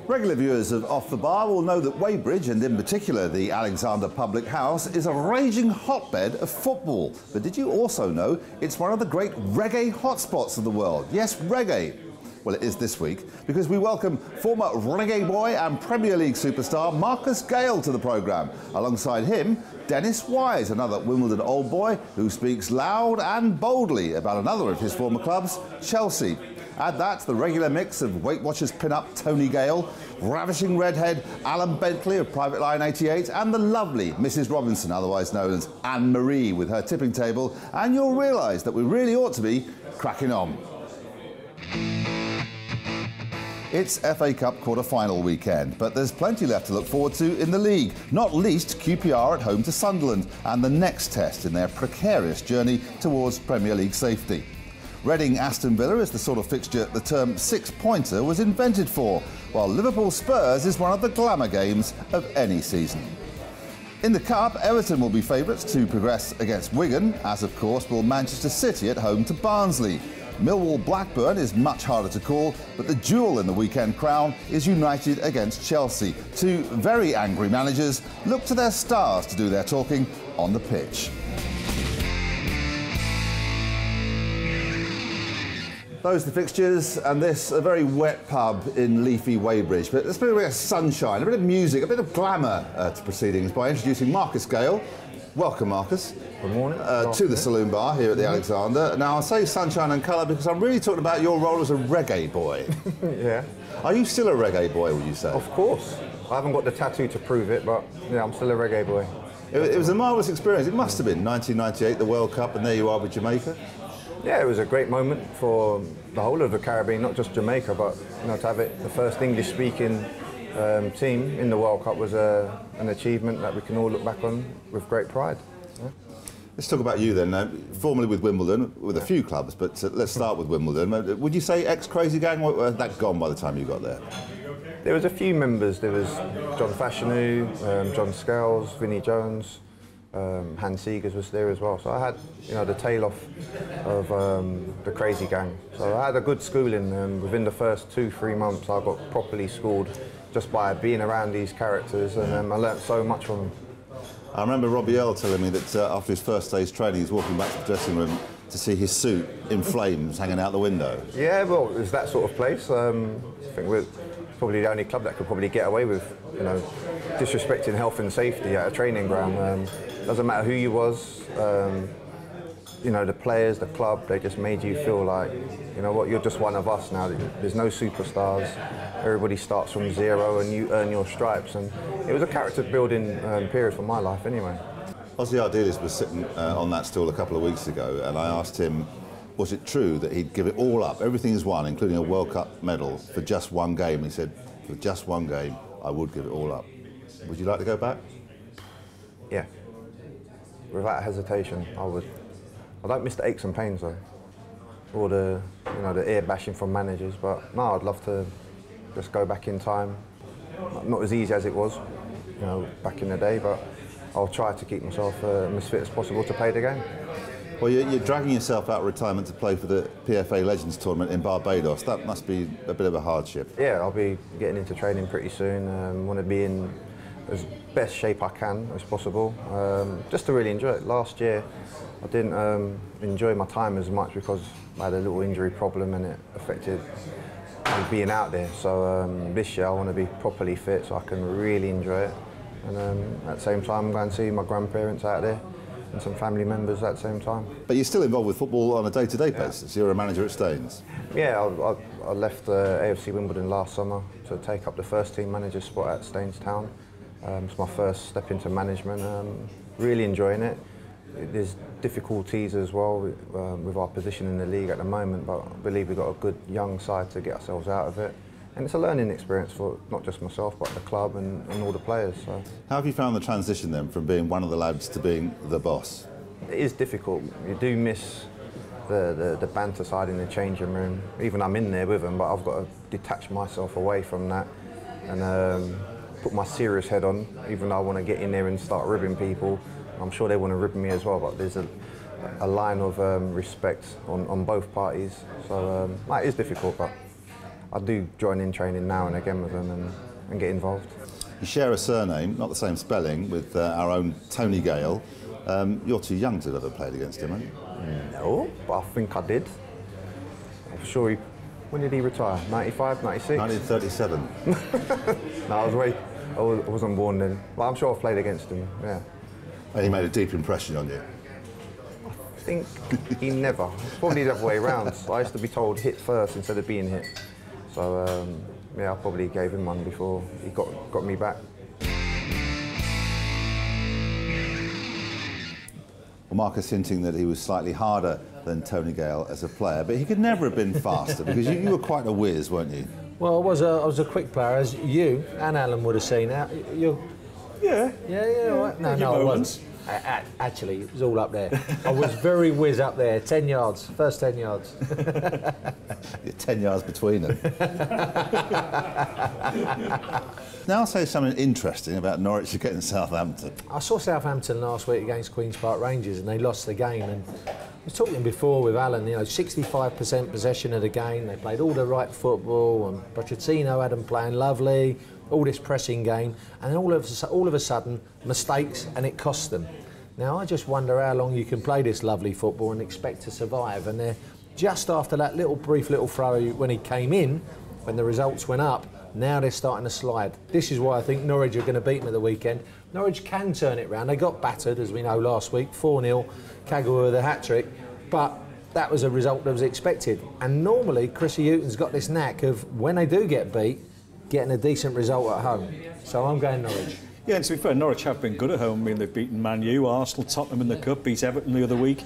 Regular viewers of Off the Bar will know that Weybridge, and in particular the Alexander Public House, is a raging hotbed of football. But did you also know it's one of the great reggae hotspots of the world? Yes, reggae. Well, it is this week, because we welcome former reggae boy and Premier League superstar Marcus Gale to the programme. Alongside him, Dennis Wise, another Wimbledon old boy who speaks loud and boldly about another of his former clubs, Chelsea. Add that to the regular mix of Weight Watchers pin-up Tony Gale, ravishing redhead Alan Bentley of Private Line 88, and the lovely Mrs Robinson, otherwise known as Anne-Marie, with her tipping table, and you'll realise that we really ought to be cracking on. It's FA Cup quarter-final weekend, but there's plenty left to look forward to in the league, not least QPR at home to Sunderland, and the next test in their precarious journey towards Premier League safety. Reading Aston Villa is the sort of fixture the term six-pointer was invented for, while Liverpool Spurs is one of the glamour games of any season. In the Cup, Everton will be favourites to progress against Wigan, as of course will Manchester City at home to Barnsley. Millwall Blackburn is much harder to call, but the jewel in the weekend crown is United against Chelsea. Two very angry managers look to their stars to do their talking on the pitch. Those are the fixtures, and this a very wet pub in leafy Weybridge. But there's been a bit of sunshine, a bit of music, a bit of glamour to proceedings by introducing Marcus Gale. Welcome, Marcus. Good morning. To the Saloon Bar here at the Alexander. Now, I say sunshine and colour because I'm really talking about your role as a reggae boy. Yeah. Are you still a reggae boy, would you say? Of course. I haven't got the tattoo to prove it, but yeah, I'm still a reggae boy. It was a marvellous experience. It must have been 1998, the World Cup, and there you are with Jamaica. Yeah, it was a great moment for the whole of the Caribbean, not just Jamaica, but to have it, the first English-speaking team in the World Cup was an achievement that we can all look back on with great pride. Yeah. Let's talk about you then. Formerly with Wimbledon, with a few clubs, but let's start with Wimbledon. Would you say ex-Crazy Gang, or had that gone by the time you got there? There was a few members. There was John Fashanu, John Scales, Vinnie Jones, Hans Seegers was there as well. So I had, the tail off of the Crazy Gang. So I had a good schooling. Within the first 2-3 months, I got properly schooled just by being around these characters, and I learnt so much from them. I remember Robbie Earle telling me that after his first day's training, he's walking back to the dressing room to see his suit in flames hanging out the window. Yeah, well, it was that sort of place. I think we're probably the only club that could probably get away with, disrespecting health and safety at a training ground. Doesn't matter who you was, the players, the club, they just made you feel like, you're just one of us now. There's no superstars. Everybody starts from zero and you earn your stripes. And it was a character building period for my life anyway. Ozzy Ardiles was sitting on that stool a couple of weeks ago, and I asked him, was it true that he'd give it all up, everything he's won, including a World Cup medal, for just one game? He said, for just one game, I would give it all up. Would you like to go back? Yeah. Without hesitation, I would. I don't miss the aches and pains though, or the ear bashing from managers. But no, I'd love to just go back in time. Not as easy as it was, back in the day. But I'll try to keep myself as fit as possible to play the game. Well, you're dragging yourself out of retirement to play for the PFA Legends Tournament in Barbados. That must be a bit of a hardship. Yeah, I'll be getting into training pretty soon. Want to be in as best shape I can as possible, just to really enjoy it. Last year I didn't enjoy my time as much because I had a little injury problem and it affected me being out there. So this year I want to be properly fit so I can really enjoy it. And at the same time I'm going to see my grandparents out there and some family members at the same time. But you're still involved with football on a day-to-day basis. You're a manager at Staines. Yeah, I left AFC Wimbledon last summer to take up the first team manager spot at Staines Town. It's my first step into management. Really enjoying it. There's difficulties as well with our position in the league at the moment, but I believe we've got a good young side to get ourselves out of it. And it's a learning experience for not just myself, but the club and all the players. So. How have you found the transition then from being one of the lads to being the boss? It is difficult. You do miss the banter side in the changing room. Even I'm in there with them, but I've got to detach myself away from that and put my serious head on, even though I want to get in there and start ribbing people. I'm sure they want to rib me as well, but there's a line of respect on both parties. So it is difficult, but I do join in training now and again with them and get involved. You share a surname, not the same spelling, with our own Tony Gale. You're too young to have ever played against him, aren't you? No, but I think I did. I'm sure he... When did he retire? 95, 96? 1937. No, I wasn't born then. But I'm sure I've played against him, yeah. And he made a deep impression on you. I think he never. Probably the other way around. I used to be told hit first instead of being hit. So, yeah, I probably gave him one before he got me back. Well, Marcus hinting that he was slightly harder than Tony Gale as a player, but he could never have been faster because you were quite a whiz, weren't you? Well, I was a quick player, as you and Alan would have seen. You're... Yeah. Right. No, I wasn't. Actually, it was all up there. I was very whiz up there, 10 yards, first 10 yards. You're 10 yards between them. Now I'll say something interesting about Norwich against Southampton. I saw Southampton last week against Queen's Park Rangers and they lost the game. And I was talking before with Alan, 65% possession of the game. They played all the right football and Pochettino had them playing lovely, all this pressing game. And then all of a sudden, mistakes and it cost them. Now I just wonder how long you can play this lovely football and expect to survive. And they're just after that brief little throw when he came in, when the results went up, now they're starting to slide. This is why I think Norwich are going to beat them at the weekend. Norwich can turn it round. They got battered, as we know, last week, 4-0, Kagawa with a hat-trick, but that was a result that was expected. And normally, Chrissy Hughton's got this knack of, when they do get beat, getting a decent result at home. So I'm going Norwich. Yeah, and to be fair, Norwich have been good at home. I mean, they've beaten Man U, Arsenal, Tottenham in the Cup, beat Everton the other week.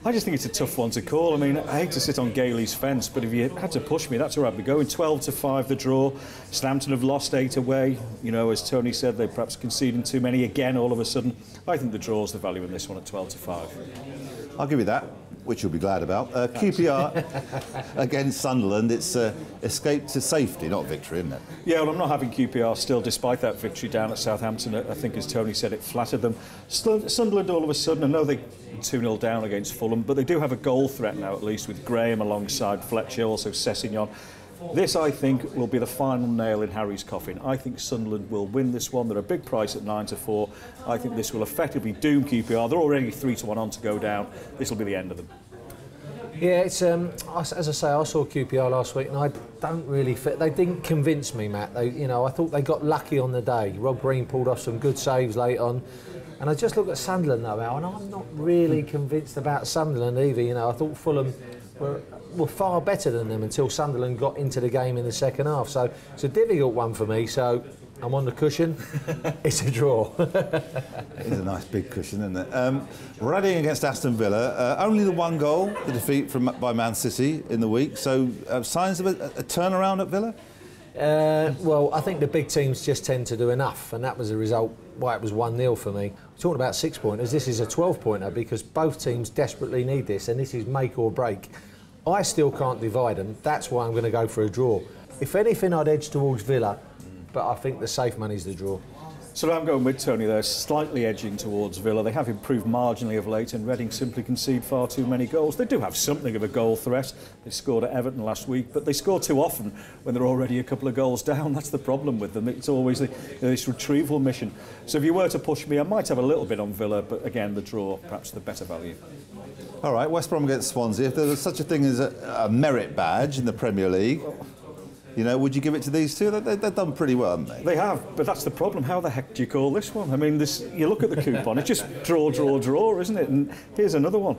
I just think it's a tough one to call. I mean, I hate to sit on Gailey's fence, but if you had to push me, that's where I'd be going. 12-5 the draw. Southampton have lost 8 away. As Tony said, they're perhaps conceding too many again all of a sudden. I think the draw's the value in this one at 12-5. I'll give you that, which you'll be glad about. QPR against Sunderland, it's escape to safety, not victory, isn't it? Yeah, well, I'm not having QPR still, despite that victory down at Southampton. I think, as Tony said, it flattered them. Sunderland, all of a sudden, I know they 2-0 down against Fulham, but they do have a goal threat now, at least, with Graham alongside Fletcher, also Sessegnon. This, I think, will be the final nail in Harry's coffin. I think Sunderland will win this one. They're a big price at 9-4. I think this will effectively doom QPR. They're already 3-1 on to go down. This will be the end of them. Yeah, it's as I say, I saw QPR last week, and I don't really fit. They didn't convince me, Matt. I thought they got lucky on the day. Rob Green pulled off some good saves late on, and I just look at Sunderland now, and I'm not really convinced about Sunderland either. I thought Fulham were far better than them until Sunderland got into the game in the second half. So it's a difficult one for me. So I'm on the cushion. It's a draw. It is a nice big cushion, isn't it? Reading against Aston Villa, only the one goal, the defeat by Man City in the week. So signs of a turnaround at Villa? Well, I think the big teams just tend to do enough, and that was the result why it was 1-0 for me. We're talking about 6-pointers. This is a 12-pointer because both teams desperately need this, and this is make or break. I still can't divide them. That's why I'm going to go for a draw. If anything, I'd edge towards Villa, but I think the safe money's the draw. So I'm going with Tony there, slightly edging towards Villa. They have improved marginally of late, and Reading simply concede far too many goals. They do have something of a goal threat. They scored at Everton last week, but they score too often when they're already a couple of goals down. That's the problem with them. It's always this retrieval mission. So if you were to push me, I might have a little bit on Villa, but again, the draw, perhaps the better value. All right, West Brom against Swansea. If there was such a thing as a merit badge in the Premier League, would you give it to these two? They've done pretty well, haven't they? They have, but that's the problem. How the heck do you call this one? I mean, you look at the coupon, it's just draw, isn't it? And here's another one.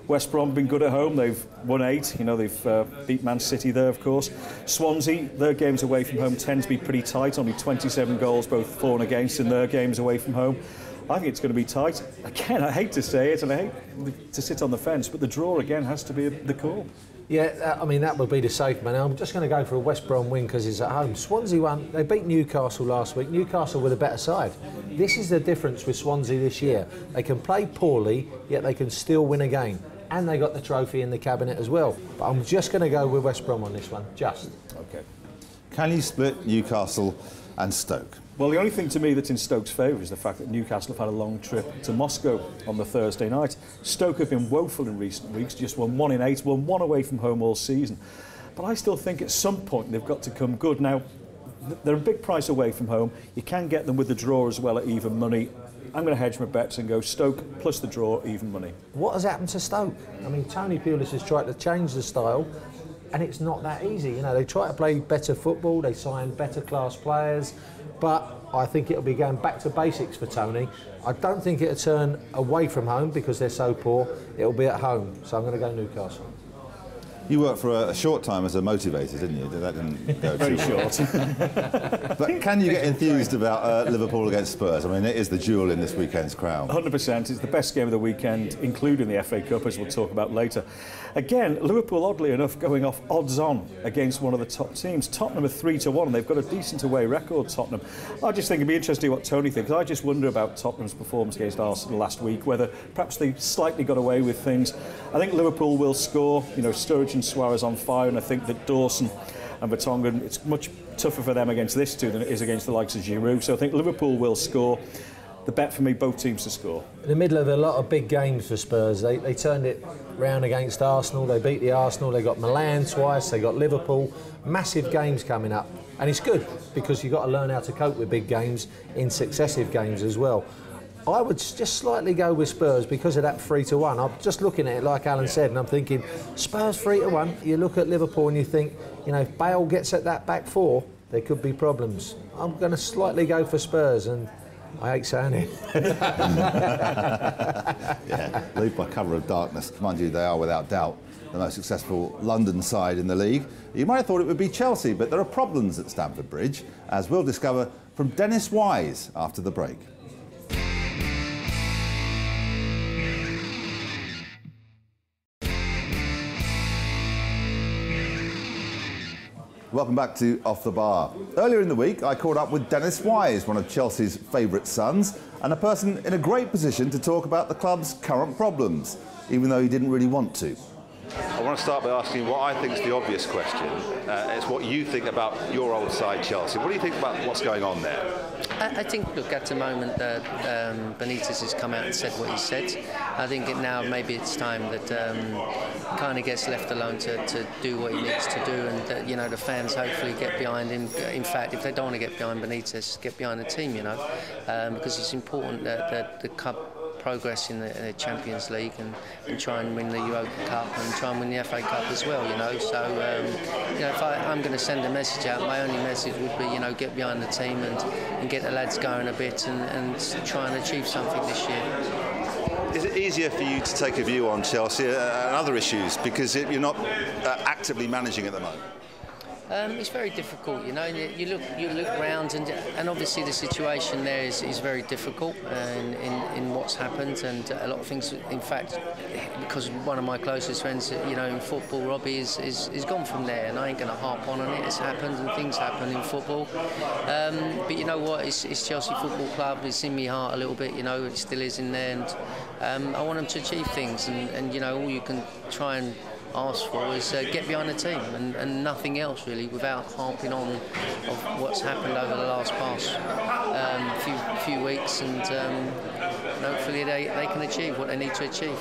West Brom have been good at home. They've won 8. They've beat Man City there, of course. Swansea, their games away from home tend to be pretty tight. Only 27 goals, both for and against, in their games away from home. I think it's going to be tight. Again, I hate to say it, and I hate to sit on the fence, but the draw again has to be the call. Yeah, I mean, that would be the safe man. I'm just going to go for a West Brom win because it's at home. Swansea won. They beat Newcastle last week. Newcastle with a better side. This is the difference with Swansea this year. They can play poorly, yet they can still win a game. And they got the trophy in the cabinet as well. But I'm just going to go with West Brom on this one. Just. OK. Can you split Newcastle and Stoke? Well, the only thing to me that's in Stoke's favour is the fact that Newcastle have had a long trip to Moscow on the Thursday night. Stoke have been woeful in recent weeks, just won 1 in 8, won 1 away from home all season. but I still think at some point they've got to come good. Now, they're a big price away from home. You can get them with the draw as well at even money. I'm going to hedge my bets and go Stoke plus the draw, even money. What has happened to Stoke? I mean, Tony Pulis has tried to change the style, and it's not that easy. You know, they try to play better football, they sign better class players, but I think it'll be going back to basics for Tony. I don't think it'll turn away from home because they're so poor. It'll be at home, so I'm going to go Newcastle. You worked for a short time as a motivator, didn't you? That didn't go Very too well. short. But can you get enthused about Liverpool against Spurs? I mean, it is the jewel in this weekend's crown. 100%. It's the best game of the weekend, including the FA Cup, as we'll talk about later. Again, Liverpool, oddly enough, going off odds-on against one of the top teams. Tottenham are 3-1, and they've got a decent away record, Tottenham. I just think it'd be interesting what Tony thinks. I just wonder about Tottenham's performance against Arsenal last week, whether perhaps they slightly got away with things. I think Liverpool will score. You know, Sturridge and Suarez on fire, and I think that Dawson and Vertonghen, it's much tougher for them against this two than it is against the likes of Giroud. So I think Liverpool will score. The bet for me, both teams to score. In the middle of a lot of big games for Spurs, they turned it round against Arsenal. They beat the Arsenal. They got Milan twice. They got Liverpool. Massive games coming up, and it's good because you've got to learn how to cope with big games in successive games as well. I would just slightly go with Spurs because of that 3-1. I'm just looking at it like Alan said, and I'm thinking Spurs 3-1. You look at Liverpool and you think, you know, if Bale gets at that back four, there could be problems. I'm going to slightly go for Spurs, and I hate saying it. Yeah, lead by cover of darkness. Mind you, they are without doubt the most successful London side in the league. You might have thought it would be Chelsea, but there are problems at Stamford Bridge, as we'll discover from Dennis Wise after the break. Welcome back to Off the Bar. Earlier in the week, I caught up with Dennis Wise, one of Chelsea's favourite sons, and a person in a great position to talk about the club's current problems, even though he didn't really want to. I want to start by asking what I think is the obvious question. It's what you think about your old side, Chelsea. What do you think about what's going on there? I think, look, at the moment Benitez has come out and said what he said. I think now maybe it's time that kind of gets left alone to do what he needs to do, and that, you know, the fans hopefully get behind him. In fact, if they don't want to get behind Benitez, get behind the team, you know, because it's important that the club progress in the Champions League and try and win the Europa Cup and try and win the FA Cup as well, you know. So, you know, if I'm going to send a message out, my only message would be, you know, get behind the team and get the lads going a bit and try and achieve something this year. Is it easier for you to take a view on Chelsea and other issues because you're not actively managing at the moment? It's very difficult, you know. You look round, and obviously the situation there is very difficult in what's happened, and a lot of things. In fact, because one of my closest friends, you know, in football, Robbie is gone from there, and I ain't going to harp on it. It's happened, and things happen in football. But you know what? It's Chelsea Football Club. It's in my heart a little bit, you know. It still is in there, and I want them to achieve things, and you know, all you can try and ask for is get behind the team and nothing else really, without harping on of what's happened over the last few weeks, and hopefully they can achieve what they need to achieve.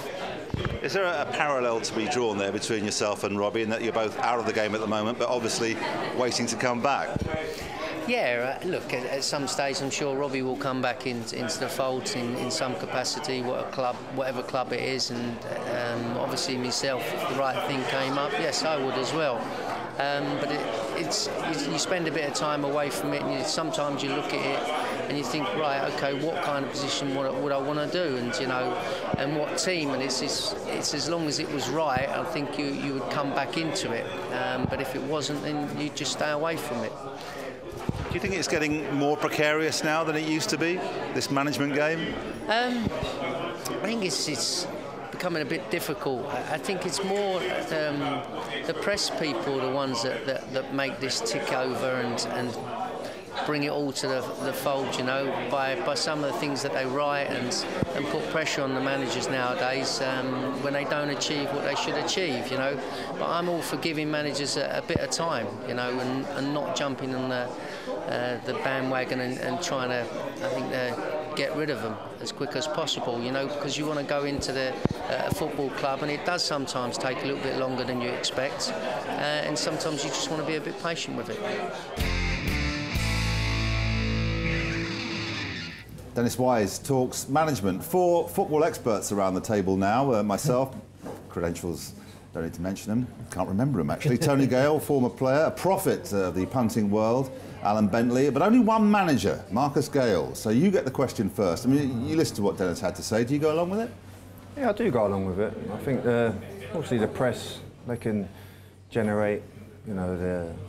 Is there a parallel to be drawn there between yourself and Robbie, in that you're both out of the game at the moment, but obviously waiting to come back? Yeah, look, at some stage I'm sure Robbie will come back into the fold in some capacity, whatever club it is, and obviously myself, if the right thing came up, yes, I would as well. But you spend a bit of time away from it, and sometimes you look at it and you think, right, okay, what kind of position would I want to do, and you know, and what team, and it's as long as it was right, I think you would come back into it. But if it wasn't, then you just stay away from it. Do you think it's getting more precarious now than it used to be, this management game? I think it's becoming a bit difficult. I think it's more the press people, the ones that make this tick over and bring it all to the fold, you know, by some of the things that they write and put pressure on the managers nowadays when they don't achieve what they should achieve, you know. But I'm all for giving managers a bit of time, you know, and not jumping on the bandwagon and trying to, I think get rid of them as quick as possible, you know, because you want to go into the football club, and it does sometimes take a little bit longer than you expect, and sometimes you just want to be a bit patient with it. Dennis Wise talks management. 4 football experts around the table now. Myself, credentials, don't need to mention them. Can't remember them, actually. Tony Gale, former player, a prophet of the punting world. Alan Bentley, but only one manager, Marcus Gale. So you get the question first. I mean, you listen to what Dennis had to say. Do you go along with it? Yeah, I do go along with it. I think obviously the press, they can generate, you know,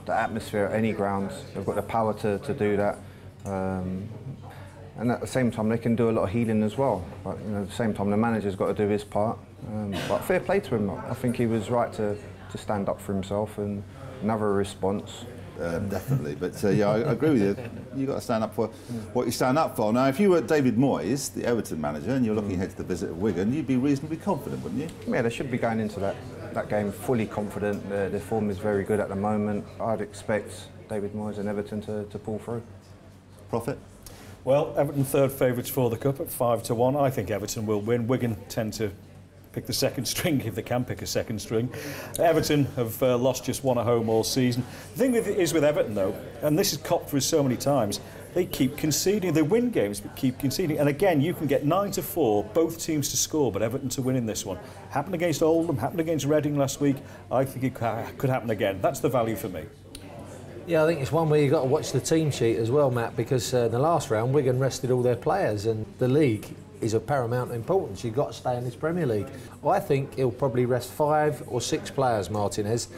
the atmosphere at any grounds. They've got the power to do that. And at the same time, they can do a lot of healing as well. But you know, at the same time, the manager's got to do his part. But fair play to him. I think he was right to stand up for himself, and another response. Definitely, but yeah, I agree with you. You've got to stand up for what you stand up for. Now, if you were David Moyes, the Everton manager, and you're looking ahead to the visit of Wigan, you'd be reasonably confident, wouldn't you? Yeah, they should be going into that game fully confident. Their form is very good at the moment. I'd expect David Moyes and Everton to pull through. Prophet? Well, Everton third favourites for the Cup at 5-1. I think Everton will win. Wigan tend to pick the second string if they can pick a second string. Everton have lost just one at home all season. The thing is with Everton, though, and this is copped through so many times, they keep conceding. They win games but keep conceding. And again, you can get 9-4, both teams to score, but Everton to win in this one. Happened against Oldham, happened against Reading last week. I think it could happen again. That's the value for me. Yeah, I think it's one where you've got to watch the team sheet as well, Matt, because in the last round, Wigan rested all their players, and the league is of paramount importance. You've got to stay in this Premier League. I think he'll probably rest 5 or 6 players, Martinez,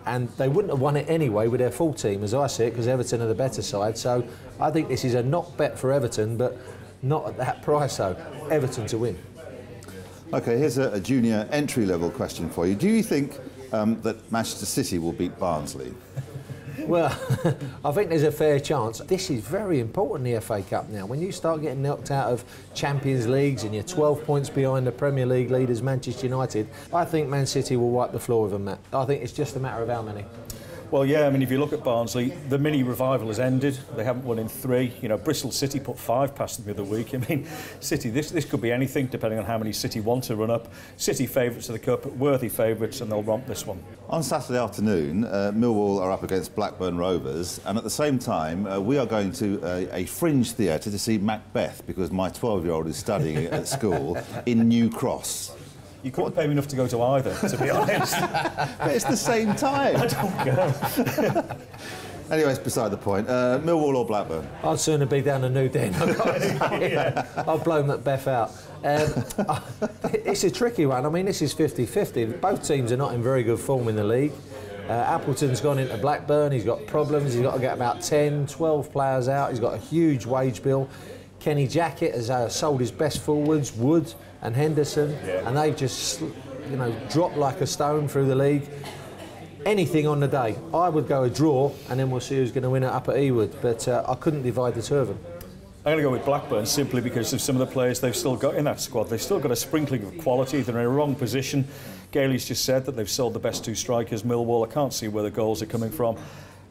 and they wouldn't have won it anyway with their full team, as I see it, because Everton are the better side. So I think this is a not bet for Everton, but not at that price, though. Everton to win. OK, here's a junior entry-level question for you. Do you think that Manchester City will beat Barnsley? Well, I think there's a fair chance. This is very important, the FA Cup now. When you start getting knocked out of Champions Leagues and you're 12 points behind the Premier League leaders, Manchester United, I think Man City will wipe the floor with them, Matt. I think it's just a matter of how many. Well, yeah, I mean, if you look at Barnsley, the mini revival has ended. They haven't won in 3. You know, Bristol City put 5 past them the other week. I mean, City, this could be anything, depending on how many City want to run up. City favourites of the Cup, worthy favourites, and they'll romp this one. On Saturday afternoon, Millwall are up against Blackburn Rovers, and at the same time, we are going to a fringe theatre to see Macbeth, because my 12-year-old is studying at school in New Cross. You couldn't pay me enough to go to either, to be honest. But it's the same time. I don't go. Anyway, it's beside the point. Millwall or Blackburn? I'd sooner be down a New Den. I'll blow Macbeth out. It's a tricky one. I mean, this is 50-50. Both teams are not in very good form in the league. Appleton's gone into Blackburn. He's got problems. He's got to get about 10, 12 players out. He's got a huge wage bill. Kenny Jackett has sold his best forwards, Wood and Henderson, and they've just, you know, dropped like a stone through the league. Anything on the day. I would go a draw, and then we'll see who's going to win it up at Ewood. But I couldn't divide the two of them. I'm going to go with Blackburn simply because of some of the players they've still got in that squad. They've still got a sprinkling of quality. They're in a wrong position. Gailey's just said that they've sold the best 2 strikers. Millwall, I can't see where the goals are coming from.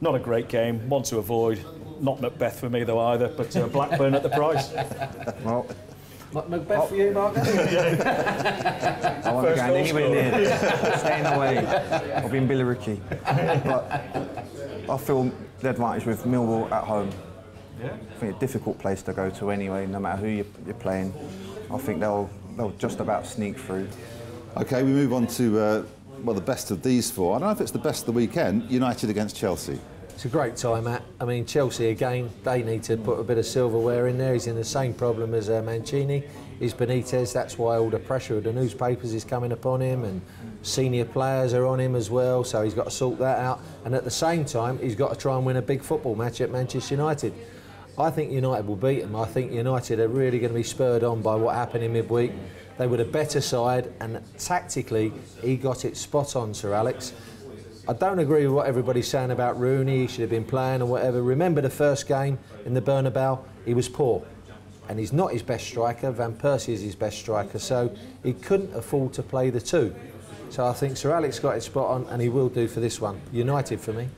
Not a great game. One to avoid. Not Macbeth for me though either, but Blackburn at the price. Well, Macbeth for you, Mark? I won't be going anywhere near it. Staying away. I've been Billericay. But I feel the advantage with Millwall at home. Yeah. I think a difficult place to go to anyway, no matter who you're playing. I think they'll just about sneak through. OK, we move on to, well, the best of these 4. I don't know if it's the best of the weekend, United against Chelsea. It's a great time, Matt. I mean, Chelsea, again, they need to put a bit of silverware in there. He's in the same problem as Mancini. He's Benitez. That's why all the pressure of the newspapers is coming upon him, and senior players are on him as well, so he's got to sort that out. And at the same time, he's got to try and win a big football match at Manchester United. I think United will beat them. I think United are really going to be spurred on by what happened in midweek. They were the better side, and tactically, he got it spot on, Sir Alex. I don't agree with what everybody's saying about Rooney, he should have been playing or whatever. Remember the first game in the Bernabeu, he was poor. And he's not his best striker, Van Persie is his best striker, so he couldn't afford to play the 2. So I think Sir Alex got it spot on, and he will do for this one. United for me.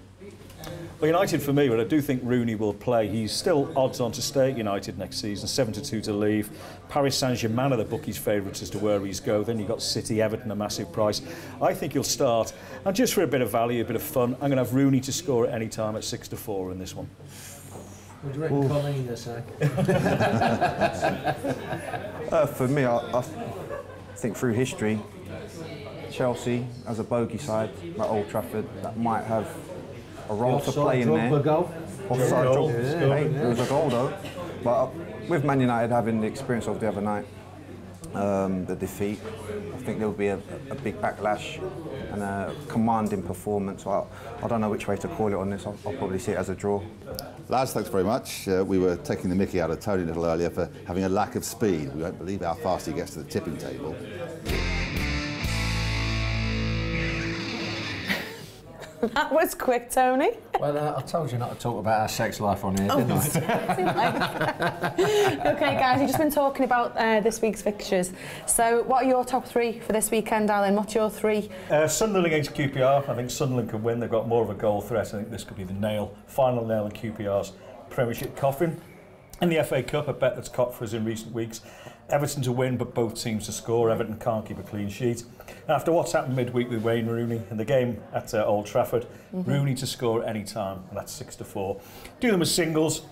Well, United for me, but I do think Rooney will play. He's still odds on to stay at United next season, 7-2 to leave. Paris Saint-Germain are the bookies' favourites as to where he's go. Then you've got City, Everton, a massive price. I think he'll start. And just for a bit of value, a bit of fun, I'm going to have Rooney to score at any time at 6-4 in this one. What do you reckon Colleen say? For me, I think through history, Chelsea as a bogey side at Old Trafford that might have a role to play in there. Offside drop. It was a goal though. But with Man United having the experience of the other night, the defeat, I think there will be a big backlash and a commanding performance. I don't know which way to call it on this. I'll probably see it as a draw. Lads, thanks very much. We were taking the mickey out of Tony a little earlier for having a lack of speed. We won't believe how fast he gets to the tipping table. That was quick, Tony. Well, I told you not to talk about our sex life on here, didn't I? OK, guys, you've just been talking about this week's fixtures. So what are your top three for this weekend, Alan? What's your three? Sunderland against QPR. I think Sunderland can win. They've got more of a goal threat. I think this could be the final nail in QPR's Premiership coffin. In the FA Cup, a bet that's caught for us in recent weeks. Everton to win, but both teams to score. Everton can't keep a clean sheet. And after what's happened midweek with Wayne Rooney in the game at Old Trafford, Rooney to score at any time, and that's 6-4. Do them as singles.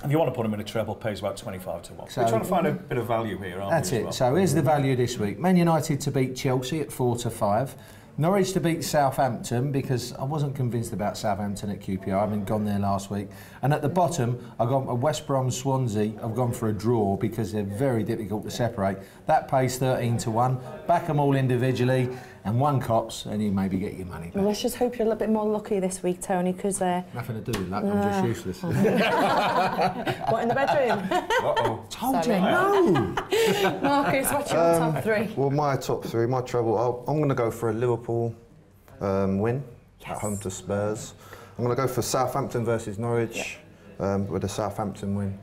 If you want to put them in a treble, pays about 25 to 1. So we're trying to find a bit of value here, aren't we? That's it. So here's the value this week. Man United to beat Chelsea at 4-5. Norwich to beat Southampton, because I wasn't convinced about Southampton at QPR. I've been gone there last week. And at the bottom, I've gone West Brom Swansea. I've gone for a draw because they're very difficult to separate. That pays 13-1. Back them all individually and one cops, and you maybe get your money back. Well, let's just hope you're a little bit more lucky this week, Tony, because... Nothing to do with luck, I'm just useless. What, in the bedroom? Uh-oh. Told you, no! Marcus, what's your top three? Well, my top three, my treble, I'm going to go for a Liverpool win at home to Spurs. I'm going to go for Southampton versus Norwich with a Southampton win.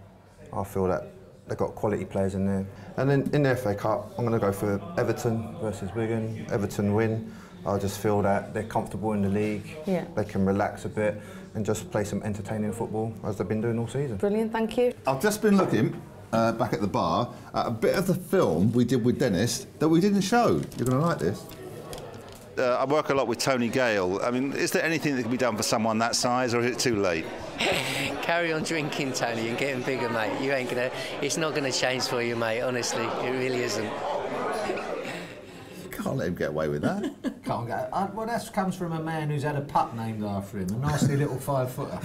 I feel that they've got quality players in there. And then in the FA Cup, I'm going to go for Everton versus Wigan. Everton win. I just feel that they're comfortable in the league. Yeah. They can relax a bit and just play some entertaining football as they've been doing all season. Brilliant, thank you. I've just been looking back at the bar at a bit of the film we did with Dennis that we didn't show. You're going to like this. I work a lot with Tony Gale. I mean, is there anything that can be done for someone that size, or is it too late? Carry on drinking, Tony, and getting bigger, mate. You ain't gonna. It's not gonna change for you, mate. Honestly, it really isn't. Can't let him get away with that. Can't go. Well, that comes from a man who's had a pup named after him, a nasty little 5-footer.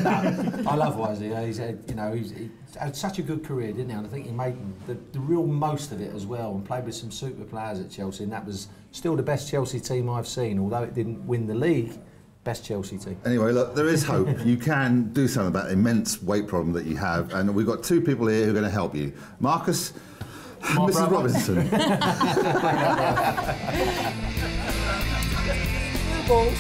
No, I love Wisey. He's had such a good career, didn't he? And I think he made the real most of it as well, and played with some super players at Chelsea. And that was still the best Chelsea team I've seen, although it didn't win the league. Best Chelsea team. Anyway, look, there is hope. You can do something about the immense weight problem that you have, and we've got two people here who are going to help you. Marcus, Mrs. Robinson. Balls.